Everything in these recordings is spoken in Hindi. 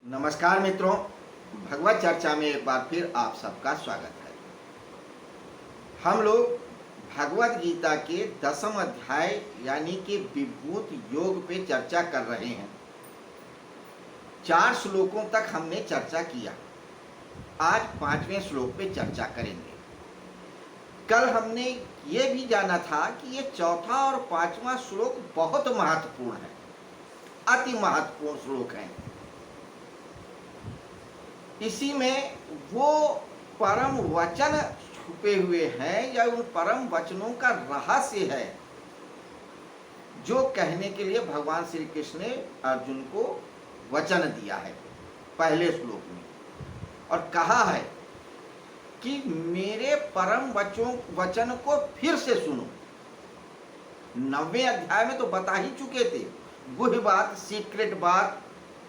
नमस्कार मित्रों, भगवत चर्चा में एक बार फिर आप सबका स्वागत है। हम लोग भगवत गीता के 10वें अध्याय यानी कि विभूति योग पे चर्चा कर रहे हैं। 4 श्लोकों तक हमने चर्चा किया। आज 5वें श्लोक पे चर्चा करेंगे। कल हमने ये भी जाना था कि ये चौथा और 5वां श्लोक बहुत महत्वपूर्ण है, अति महत्वपूर्ण श्लोक है। इसी में वो परम वचन छुपे हुए हैं या उन परम वचनों का रहस्य है जो कहने के लिए भगवान श्री कृष्ण ने अर्जुन को वचन दिया है पहले श्लोक में, और कहा है कि मेरे परम वचन को फिर से सुनो। 9वें अध्याय में तो बता ही चुके थे, गुह्य बात, सीक्रेट बात,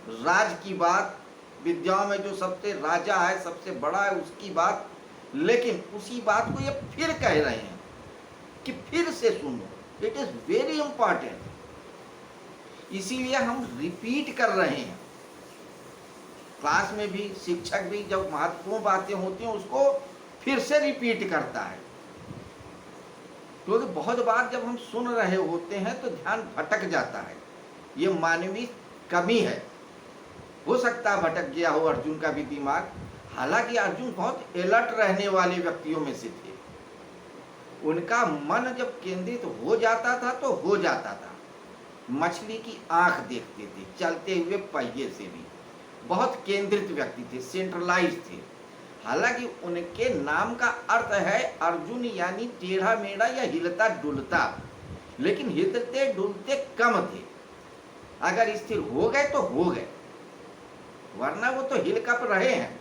राज की बात, विद्याओं में जो सबसे राजा है, सबसे बड़ा है, उसकी बात। लेकिन उसी बात को ये फिर कह रहे हैं कि फिर से सुनो। इट इज वेरी इंपॉर्टेंट, इसीलिए हम रिपीट कर रहे हैं। क्लास में भी शिक्षक भी जब महत्वपूर्ण बातें होती हैं उसको फिर से रिपीट करता है, क्योंकि बहुत बार जब हम सुन रहे होते हैं तो ध्यान भटक जाता है। ये मानवीय कमी है। हो सकता है भटक गया हो अर्जुन का भी दिमाग, हालांकि अर्जुन बहुत अलर्ट रहने वाले व्यक्तियों में से थे। उनका मन जब केंद्रित हो जाता था तो हो जाता था। मछली की आंख देखते थे, चलते हुए पहिए से भी। बहुत केंद्रित व्यक्ति थे, सेंट्रलाइज थे। हालांकि उनके नाम का अर्थ है अर्जुन, यानी टेढ़ा मेढ़ा या हिलता डुलता, लेकिन हिलते डुलते कम थे। अगर स्थिर हो गए तो हो गए, वरना वो तो हिल कप रहे हैं।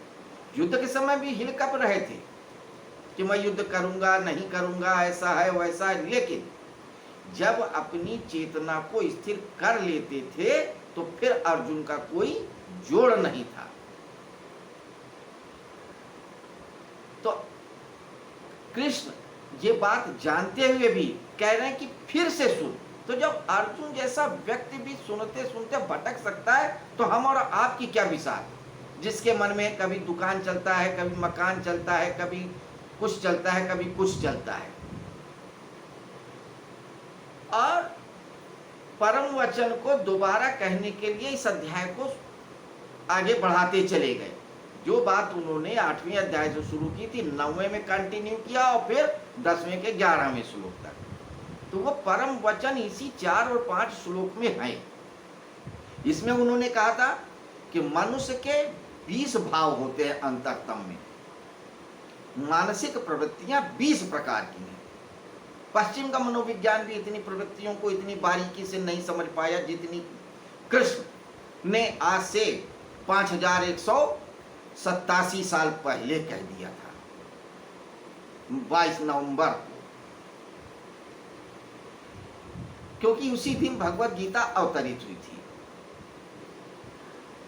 युद्ध के समय भी हिल कप रहे थे कि मैं युद्ध करूंगा नहीं करूंगा, ऐसा है वैसा है। लेकिन जब अपनी चेतना को स्थिर कर लेते थे तो फिर अर्जुन का कोई जोड़ नहीं था। तो कृष्ण ये बात जानते हुए भी कह रहे हैं कि फिर से सुन। तो जब अर्जुन जैसा व्यक्ति भी सुनते सुनते भटक सकता है तो हम और आपकी क्या विसार, जिसके मन में कभी दुकान चलता है, कभी मकान चलता है, कभी कुछ चलता है, कभी कुछ चलता है। और परम वचन को दोबारा कहने के लिए इस अध्याय को आगे बढ़ाते चले गए। जो बात उन्होंने 8वें अध्याय से शुरू की थी, 9वें में कंटिन्यू किया और फिर 10वें के 11वें श्लोक तक। तो वो परम वचन इसी 4 और 5 श्लोक में है। इसमें उन्होंने कहा था कि मनुष्य के 20 भाव होते हैं अंतरतम में। मानसिक प्रवृत्तियां 20 प्रकार की हैं। पश्चिम का मनोविज्ञान भी इतनी प्रवृत्तियों को इतनी बारीकी से नहीं समझ पाया जितनी कृष्ण ने आज से 5187 साल पहले कह दिया था, 22 नवंबर को, क्योंकि उसी दिन भगवत गीता अवतरित हुई थी।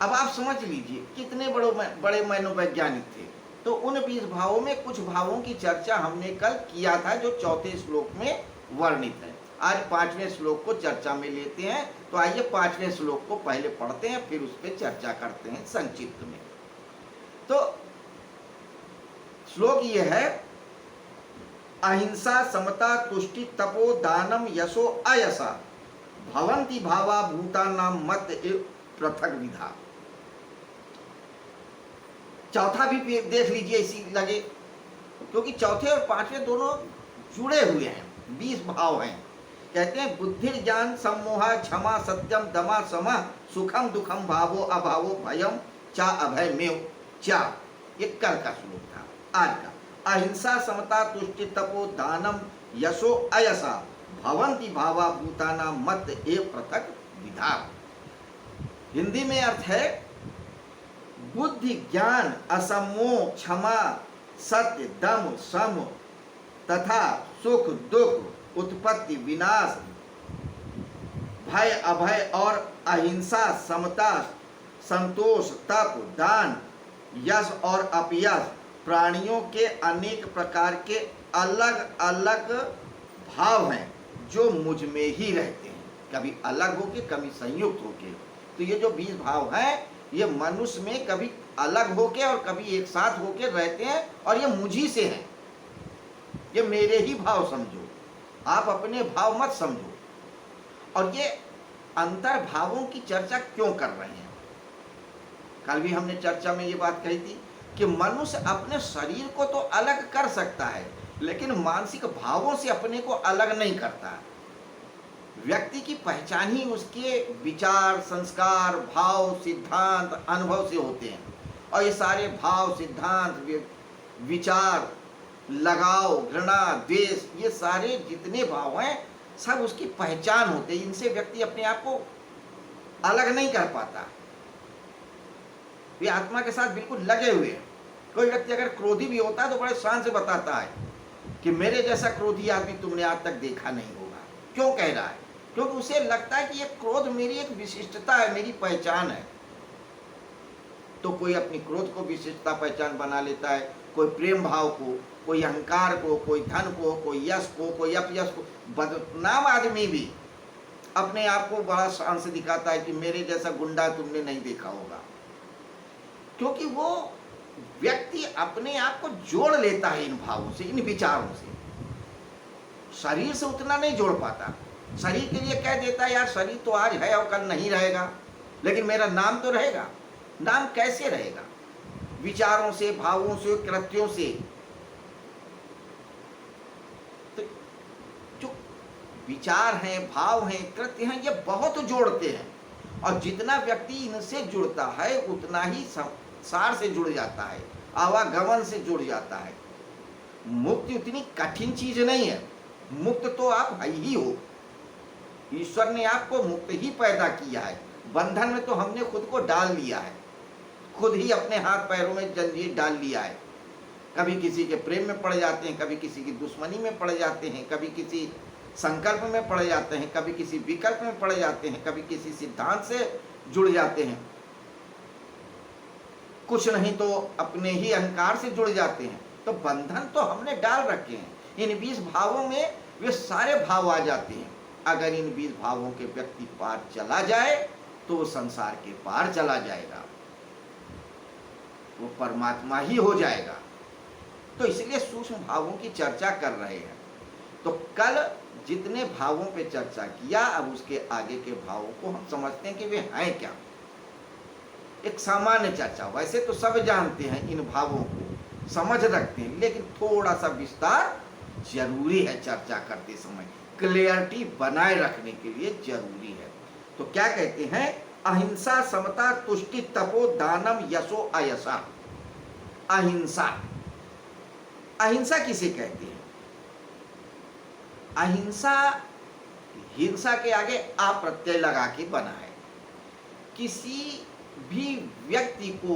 अब आप समझ लीजिए कितने बड़े मनोवैज्ञानिक थे। तो उन 20 भावों में कुछ भावों की चर्चा हमने कल किया था जो 4थे श्लोक में वर्णित है। आज 5वें श्लोक को चर्चा में लेते हैं। तो आइए 5वें श्लोक को पहले पढ़ते हैं, फिर उस पर चर्चा करते हैं संक्षिप्त में। तो श्लोक ये है, अहिंसा समता तुष्टि तपो दानम यशो अयसा भवन्ति भावा भूतानां मत एव पृथक विधा। चौथा भी देख लीजिए इसी लगे, क्योंकि चौथे और 5वें दोनों जुड़े हुए हैं। 20 भाव हैं। कहते हैं बुद्धि ज्ञान सम्मोह क्षमा सत्यम दमा समा सुखम दुखम भावो अभावो भयम चा अभय मेव चा। ये कल का श्लोक था। आज का अहिंसा समता तुष्टि तपो दानम यशो अयसा भवन्ति भावा भूतानां मत एव पृथक विधा। हिंदी में अर्थ है बुद्धि ज्ञान असमोह क्षमा सत्य दम सम तथा सुख दुख उत्पत्ति विनाश भय अभय और अहिंसा समता संतोष तप दान यश और अपयश प्राणियों के अनेक प्रकार के अलग अलग भाव हैं जो मुझ में ही रहते हैं, कभी अलग होके कभी संयुक्त होके। तो ये जो 20 भाव हैं ये मनुष्य में कभी अलग होके और कभी एक साथ होके रहते हैं, और ये मुझी से हैं। ये मेरे ही भाव समझो, आप अपने भाव मत समझो। और ये अंतर भावों की चर्चा क्यों कर रहे हैं? कल भी हमने चर्चा में ये बात कही थी कि मनुष्य अपने शरीर को तो अलग कर सकता है, लेकिन मानसिक भावों से अपने को अलग नहीं करता। व्यक्ति की पहचान ही उसके विचार, संस्कार, भाव, सिद्धांत, अनुभव से होते हैं। और ये सारे भाव, सिद्धांत, विचार, लगाव, घृणा, द्वेष, ये सारे जितने भाव हैं सब उसकी पहचान होते हैं। इनसे व्यक्ति अपने आप को अलग नहीं कर पाता। ये आत्मा के साथ बिल्कुल लगे हुए हैं। कोई व्यक्ति अगर क्रोधी भी होता है तो बड़े शान से बताता है कि मेरे जैसा क्रोधी आदमी तुमने आज तक देखा नहीं होगा। क्यों कह रहा है? क्योंकि उसे लगता है कि ये क्रोध मेरी एक विशिष्टता है, मेरी पहचान है। तो कोई अपनी क्रोध को विशिष्टता पहचान बना लेता है, कोई प्रेम भाव को, कोई अहंकार को, कोई धन को, कोई यश को, कोई अपयश को। बदनाम आदमी भी अपने आप को बड़ा शान से दिखाता है कि मेरे जैसा गुंडा तुमने नहीं देखा होगा। क्योंकि वो व्यक्ति अपने आप को जोड़ लेता है इन भावों से, इन विचारों से। शरीर से उतना नहीं जोड़ पाता। शरीर के लिए कह देता है यार शरीर तो आज है और कल नहीं रहेगा, लेकिन मेरा नाम तो रहेगा। नाम कैसे रहेगा? विचारों से, भावों से, कृत्यों से। तो जो विचार हैं, भाव हैं, कृत्य हैं, ये बहुत जोड़ते हैं। और जितना व्यक्ति इनसे जुड़ता है उतना ही संसार से जुड़ जाता है, आवागमन से जुड़ जाता है। मुक्ति उतनी कठिन चीज नहीं है। मुक्त तो आप ही हो। ईश्वर ने आपको मुक्त ही पैदा किया है। बंधन में तो हमने खुद को डाल लिया है, खुद ही अपने हाथ पैरों में जंजीर डाल लिया है। कभी किसी के प्रेम में पड़ जाते हैं, कभी किसी की दुश्मनी में पड़ जाते हैं, कभी किसी संकल्प में पड़ जाते हैं, कभी किसी विकल्प में पड़ जाते हैं, कभी किसी सिद्धांत से जुड़ जाते हैं, कुछ नहीं तो अपने ही अहंकार से जुड़ जाते हैं। तो बंधन तो हमने डाल रखे हैं। इन 20 भावों में वे सारे भाव आ जाते हैं। अगर इन 20 भावों के व्यक्ति पार चला जाए तो वो संसार के पार चला जाएगा, वो परमात्मा ही हो जाएगा। तो इसलिए सूक्ष्म भावों की चर्चा कर रहे हैं। तो कल जितने भावों पे चर्चा किया, अब उसके आगे के भावों को हम समझते हैं कि वे हैं क्या। एक सामान्य चर्चा, वैसे तो सब जानते हैं इन भावों को, समझ रखते हैं, लेकिन थोड़ा सा विस्तार जरूरी है चर्चा करते समय, क्लियरिटी बनाए रखने के लिए जरूरी है। तो क्या कहते हैं? अहिंसा, समता, तुष्टि, तपो, दानम, यशो, अयसा। अहिंसा, अहिंसा किसे कहते हैं? अहिंसा हिंसा के आगे आ प्रत्यय लगा के बना है। किसी भी व्यक्ति को,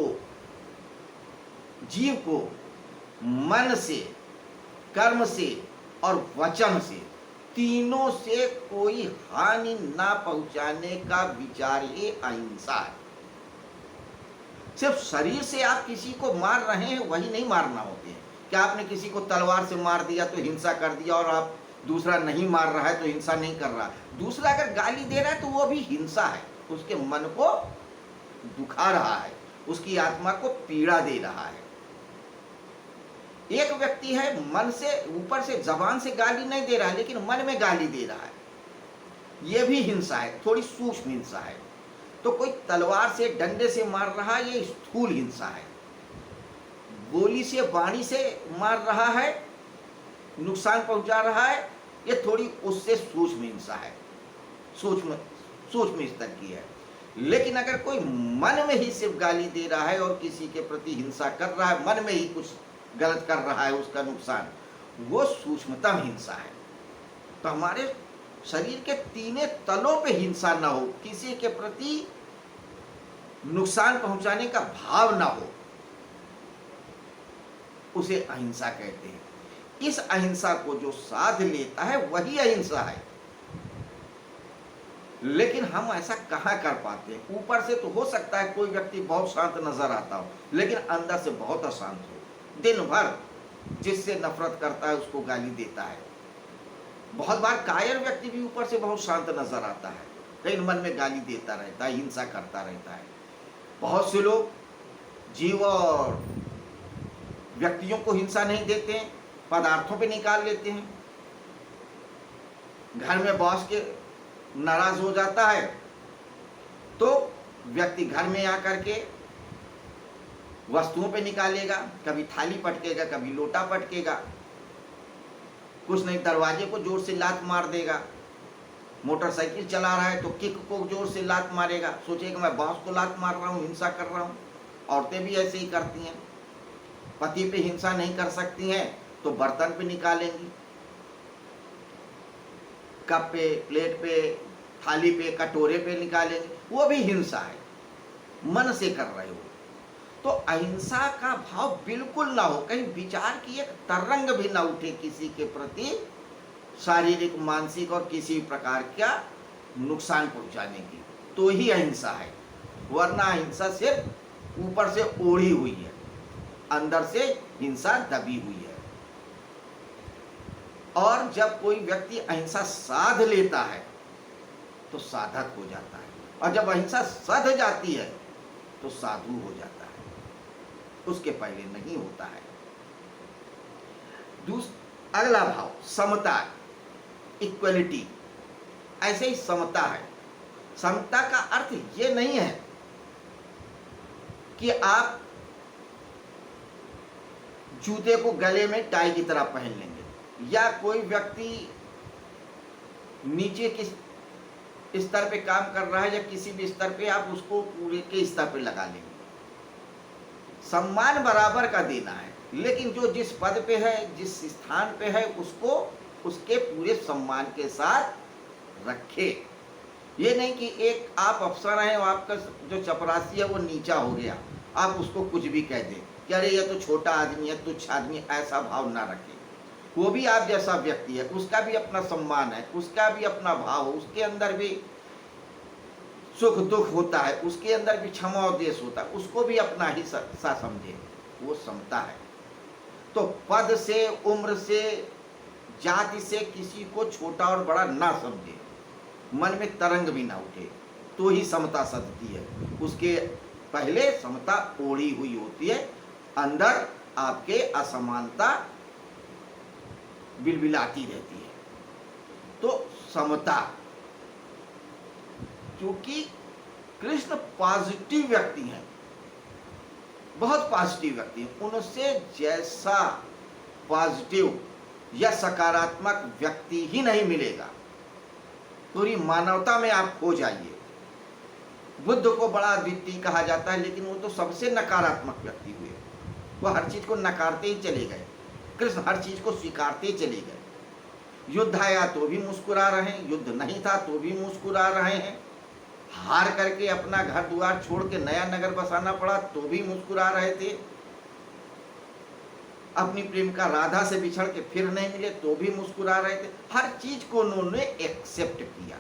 जीव को मन से, कर्म से और वचन से, तीनों से कोई हानि ना पहुंचाने का विचार ही अहिंसा है। सिर्फ शरीर से आप किसी को मार रहे हैं वही नहीं मारना होते हैं। क्या आपने किसी को तलवार से मार दिया तो हिंसा कर दिया, और आप दूसरा नहीं मार रहा है तो हिंसा नहीं कर रहा? दूसरा अगर गाली दे रहा है तो वो भी हिंसा है, उसके मन को दुखा रहा है, उसकी आत्मा को पीड़ा दे रहा है। एक व्यक्ति है मन से, ऊपर से, जबान से गाली नहीं दे रहा है, लेकिन मन में गाली दे रहा है, यह भी हिंसा है, थोड़ी सूक्ष्म हिंसा है। तो कोई तलवार से, डंडे से मार रहा है, ये स्थूल हिंसा है। गोली से, वाणी से मार रहा है, नुकसान पहुंचा रहा है, ये थोड़ी उससे सूक्ष्म हिंसा है, सूक्ष्म स्तर की है। लेकिन अगर कोई मन में ही सिर्फ गाली दे रहा है और किसी के प्रति हिंसा कर रहा है, मन में ही कुछ गलत कर रहा है, उसका नुकसान, वो सूक्ष्मतम हिंसा है। तो हमारे शरीर के तीनों तलों पे हिंसा ना हो, किसी के प्रति नुकसान पहुंचाने का भाव ना हो, उसे अहिंसा कहते हैं। इस अहिंसा को जो साध लेता है वही अहिंसा है। लेकिन हम ऐसा कहाँ कर पाते हैं? ऊपर से तो हो सकता है कोई व्यक्ति बहुत शांत नजर आता हो, लेकिन अंदर से बहुत अशांत हो, दिन भर जिससे नफरत करता है उसको गाली देता है। बहुत बार कायर व्यक्ति भी ऊपर से बहुत शांत नजर आता है, लेकिन मन में गाली देता रहता है, हिंसा करता रहता है। बहुत से लोग जीव और व्यक्तियों को हिंसा नहीं देते हैं, पदार्थों पे निकाल लेते हैं। घर में बॉस के नाराज हो जाता है तो व्यक्ति घर में आकर के वस्तुओं पे निकालेगा, कभी थाली पटकेगा, कभी लोटा पटकेगा, कुछ नहीं दरवाजे को जोर से लात मार देगा। मोटरसाइकिल चला रहा है तो किक को जोर से लात मारेगा, सोचेगा मैं बॉस को लात मार रहा हूँ, हिंसा कर रहा हूँ। औरतें भी ऐसे ही करती हैं, पति पे हिंसा नहीं कर सकती हैं तो बर्तन पे निकालेंगी, कप पे, प्लेट पे, थाली पे, कटोरे पे निकालेंगे, वो भी हिंसा है, मन से कर रहे हो। तो अहिंसा का भाव बिल्कुल ना हो, कहीं विचार की एक तरंग भी ना उठे किसी के प्रति शारीरिक, मानसिक और किसी प्रकार का नुकसान पहुंचाने की, तो ही अहिंसा है। वरना अहिंसा सिर्फ ऊपर से ओढ़ी हुई है, अंदर से हिंसा दबी हुई है। और जब कोई व्यक्ति अहिंसा साध लेता है तो साधक हो जाता है, और जब अहिंसा सध जाती है तो साधु हो जाता है, उसके पहले नहीं होता है। अगला भाव समता, इक्वलिटी। ऐसे ही समता है। समता का अर्थ ये नहीं है कि आप जूते को गले में टाई की तरह पहन लेंगे, या कोई व्यक्ति नीचे किस स्तर पे काम कर रहा है या किसी भी स्तर पे आप उसको पूरे के स्तर पे लगा लेंगे। सम्मान बराबर का देना है, लेकिन जो जिस पद पे है, जिस स्थान पे है, उसको उसके पूरे सम्मान के साथ रखे। ये नहीं कि एक आप अफसर हैं और आपका जो चपरासी है वो नीचा हो गया, आप उसको कुछ भी कह दें कि अरे ये तो छोटा आदमी है, तुच्छ आदमी, ऐसा भाव ना रखें। वो भी आप जैसा व्यक्ति है, उसका भी अपना सम्मान है, उसका भी अपना भाव, उसके अंदर भी सुख दुख होता है, उसके अंदर भी क्षमा और देश होता है, उसको भी अपना ही सा समझे, वो समता है। तो पद से, उम्र से, जाति से किसी को छोटा और बड़ा ना समझे, मन में तरंग भी ना उठे, तो ही समता सधती है। उसके पहले समता ओढ़ी हुई होती है, अंदर आपके असमानता बिलबिलाती रहती है। तो समता, क्योंकि कृष्ण पॉजिटिव व्यक्ति हैं, बहुत पॉजिटिव व्यक्ति हैं, उनसे जैसा पॉजिटिव या सकारात्मक व्यक्ति ही नहीं मिलेगा। पूरी मानवता में आप खो जाइए। बुद्ध को बड़ा अद्वितीय कहा जाता है, लेकिन वो तो सबसे नकारात्मक व्यक्ति हुए, वो हर चीज को नकारते ही चले गए। कृष्ण हर चीज को स्वीकारते चले गए। युद्ध आया तो भी मुस्कुरा रहे हैं, युद्ध नहीं था तो भी मुस्कुरा रहे हैं, हार करके अपना घर द्वार छोड़ के नया नगर बसाना पड़ा तो भी मुस्कुरा रहे थे, अपनी प्रेमिका राधा से बिछड़ के फिर नहीं मिले तो भी मुस्कुरा रहे थे। हर चीज को उन्होंने एक्सेप्ट किया,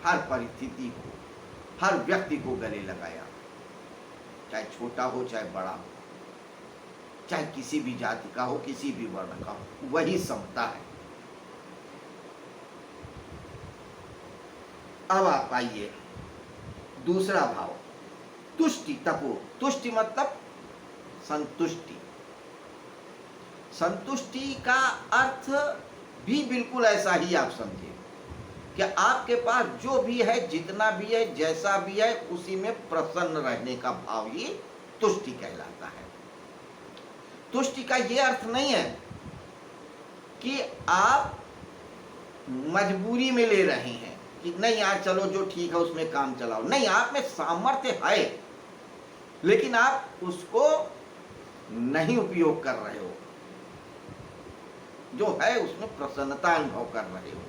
हर परिस्थिति को, हर व्यक्ति को गले लगाया, चाहे छोटा हो चाहे बड़ा हो, चाहे किसी भी जाति का हो, किसी भी वर्ण का हो। वही समता है। अब आप आइए दूसरा भाव, तुष्टि, तपो। तुष्टि मतलब संतुष्टि। संतुष्टि का अर्थ भी बिल्कुल ऐसा ही आप समझिए कि आपके पास जो भी है, जितना भी है, जैसा भी है, उसी में प्रसन्न रहने का भाव ही तुष्टि कहलाता है। तुष्टि का ये अर्थ नहीं है कि आप मजबूरी में ले रहे हैं कि नहीं यार चलो जो ठीक है उसमें काम चलाओ। नहीं, आप में सामर्थ्य है लेकिन आप उसको नहीं उपयोग कर रहे हो, जो है उसमें प्रसन्नता अनुभव कर रहे हो।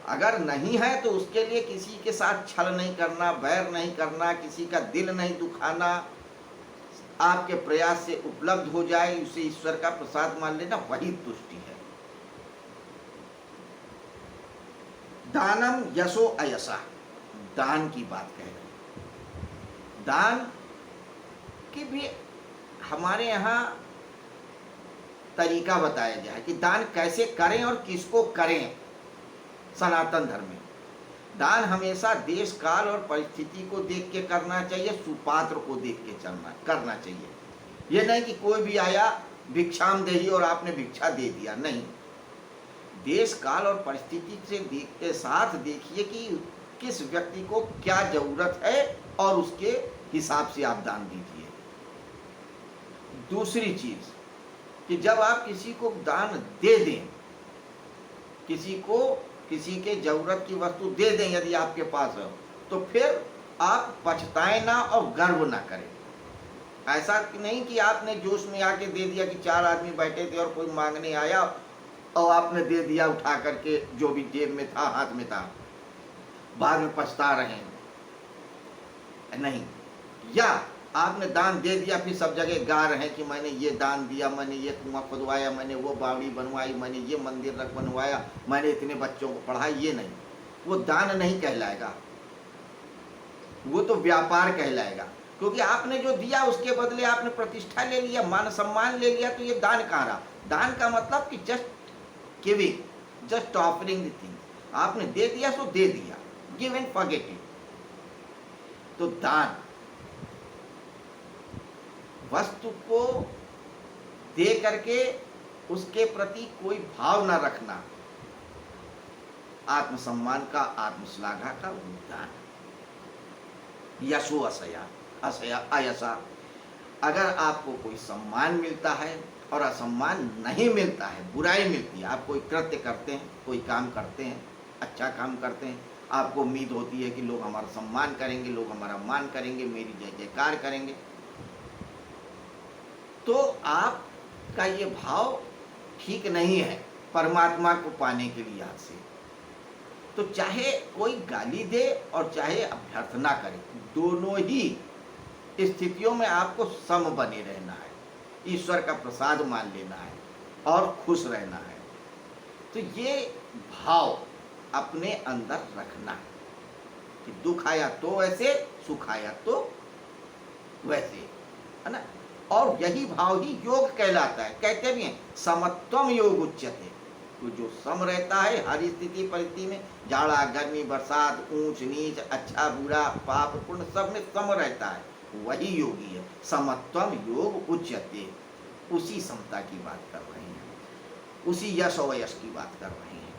अगर नहीं है तो उसके लिए किसी के साथ छल नहीं करना, बैर नहीं करना, किसी का दिल नहीं दुखाना, आपके प्रयास से उपलब्ध हो जाए उसे ईश्वर का प्रसाद मान लेना, वही तुष्टि है। दानम यशो अयसा, दान की बात कह रहे हैं। दान की भी हमारे यहाँ तरीका बताया जाए कि दान कैसे करें और किसको करें। सनातन धर्म में दान हमेशा देश काल और परिस्थिति को देख के करना चाहिए, सुपात्र को देख के करना चाहिए। ये नहीं कि कोई भी आया भिक्षाम देही और आपने भिक्षा दे दिया, नहीं। देश काल और परिस्थिति से के साथ देखिए कि किस व्यक्ति को क्या जरूरत है और उसके हिसाब से आप दान दीजिए। दूसरी चीज कि जब आप किसी को दान दे दें, किसी के जरूरत की वस्तु दे दें यदि आपके पास है, तो फिर आप पछताएं ना और गर्व ना करें। ऐसा नहीं कि आपने जोश में आके दे दिया कि 4 आदमी बैठे थे और कोई मांगने आया और आपने दे दिया उठा करके, जो भी जेब में था, हाथ में था, बाद में पछता रहे हैं, नहीं। या आपने दान दे दिया फिर सब जगह गा रहे हैं कि मैंने ये दान दिया, मैंने ये कुआं खुदवाया, मैंने वो बावड़ी बनवाई, मैंने ये मंदिर रख बनवाया, मैंने इतने बच्चों को पढ़ाया। ये नहीं, वो दान नहीं कहलाएगा, वो तो व्यापार कहलाएगा। क्योंकि आपने जो दिया उसके बदले आपने प्रतिष्ठा ले लिया, मान सम्मान ले लिया, तो ये दान कहाँ रहा। दान का मतलब कि just giving, just offering the thing. आपने दे दिया सो दे दिया, गिव एंड फॉरगेट इट। तो दान वस्तु को दे करके उसके प्रति कोई भाव न रखना, आत्मसम्मान का, आत्मश्लाघा का दान। यशो असया असया अयसा, अगर आपको कोई सम्मान मिलता है और असम्मान नहीं मिलता है, बुराई मिलती है, आप कोई कृत्य करते हैं, कोई काम करते हैं, अच्छा काम करते हैं, आपको उम्मीद होती है कि लोग हमारा सम्मान करेंगे, लोग हमारा मान करेंगे, मेरी जय जयकार करेंगे, तो आपका ये भाव ठीक नहीं है परमात्मा को पाने के लिए आज से। तो चाहे कोई गाली दे और चाहे अभ्यर्थना करे, दोनों ही स्थितियों में आपको सम बने रहना है, ईश्वर का प्रसाद मान लेना है और खुश रहना है। तो ये भाव अपने अंदर रखना है कि दुख आया तो ऐसे, सुख आया तो वैसे, है ना। और यही भाव ही योग कहलाता है। कहते भी हैं समत्वम योग उच्यते, तो जो सम रहता है हर स्थिति परिस्थिति में, जाड़ा गर्मी बरसात, ऊंच नीच, अच्छा बुरा, पाप पुण्य, सब में सम रहता है, वही योगी है। समत्वम योग उच्यते, उसी समता की बात कर रहे हैं, उसी यश और यश की बात कर रहे हैं।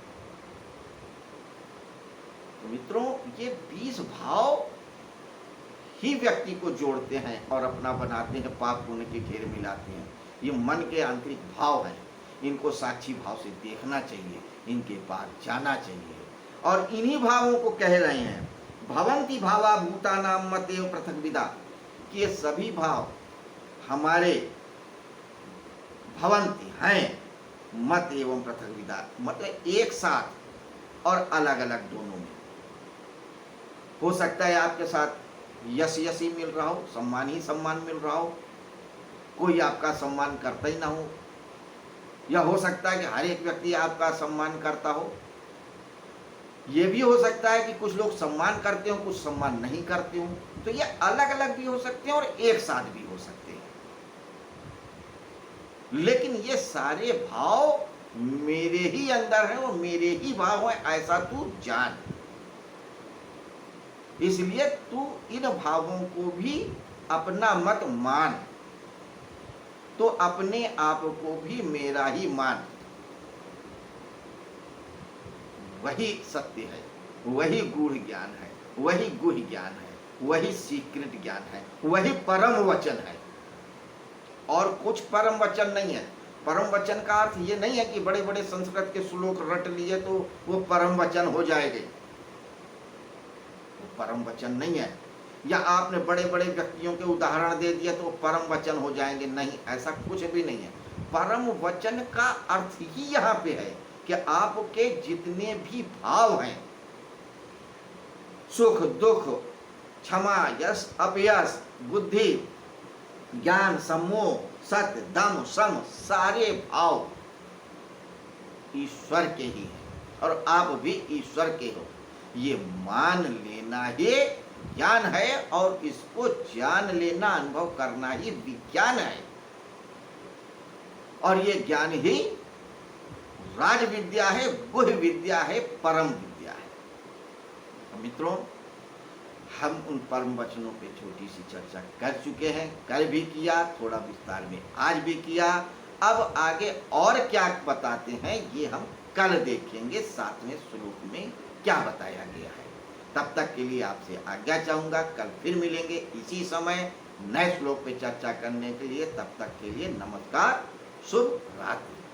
तो मित्रों, ये 20 भाव ही व्यक्ति को जोड़ते हैं और अपना बनाते हैं, पाप पुण्य के घेर मिलाते हैं। ये मन के आंतरिक भाव हैं, इनको साक्षी भाव से देखना चाहिए, इनके पार जाना चाहिए। और इन्हीं भावों को कह रहे हैं भवन्ति भावा भूतानाम मत एव पृथक विदा, कि ये सभी भाव हमारे भवन्ति हैं, मत एवं पृथक विदा, मतलब एक साथ और अलग अलग दोनों में। हो सकता है आपके साथ यश यश ही मिल रहा हो, सम्मान ही सम्मान मिल रहा हो, कोई आपका सम्मान करता ही ना हो, या हो सकता है कि हर एक व्यक्ति आपका सम्मान करता हो। ये भी हो सकता है कि कुछ लोग सम्मान करते हो, कुछ सम्मान नहीं करते हो। तो ये अलग अलग भी हो सकते हैं और एक साथ भी हो सकते हैं, लेकिन ये सारे भाव मेरे ही अंदर हैं और मेरे ही भाव हैं, ऐसा तू जान। इसलिए तू इन भावों को भी अपना मत मान, तो अपने आप को भी मेरा ही मान। वही सत्य है, वही गूढ़ ज्ञान है, वही गुह्य ज्ञान है, वही सीक्रेट ज्ञान है, वही परम वचन है। और कुछ परम वचन नहीं है। परम वचन का अर्थ ये नहीं है कि बड़े बड़े संस्कृत के श्लोक रट लिए तो वो परम वचन हो जाएंगे, वो परम वचन नहीं है। या आपने बड़े बड़े व्यक्तियों के उदाहरण दे दिए तो परम वचन हो जाएंगे, नहीं, ऐसा कुछ भी नहीं है। परम वचन का अर्थ ही यहाँ पे है कि आपके जितने भी भाव हैं, सुख दुख, क्षमा यश अपयश, बुद्धि ज्ञान सम्मोह सत्य दम सम, सारे भाव ईश्वर के ही हैं और आप भी ईश्वर के हो। ये मान लेना ही ज्ञान है और इसको जान लेना, अनुभव करना ही विज्ञान है। और ये ज्ञान ही राज विद्या है, गुह्य विद्या है, परम विद्या है। तो मित्रों, हम उन परम वचनों पे छोटी सी चर्चा कर चुके हैं, कल भी किया, थोड़ा विस्तार में आज भी किया। अब आगे और क्या बताते हैं ये हम कल देखेंगे, 7वें श्लोक में क्या बताया गया है। तब तक के लिए आपसे आज्ञा चाहूंगा, कल फिर मिलेंगे इसी समय नए श्लोक पे चर्चा करने के लिए। तब तक के लिए नमस्कार, शुभ रात्रि।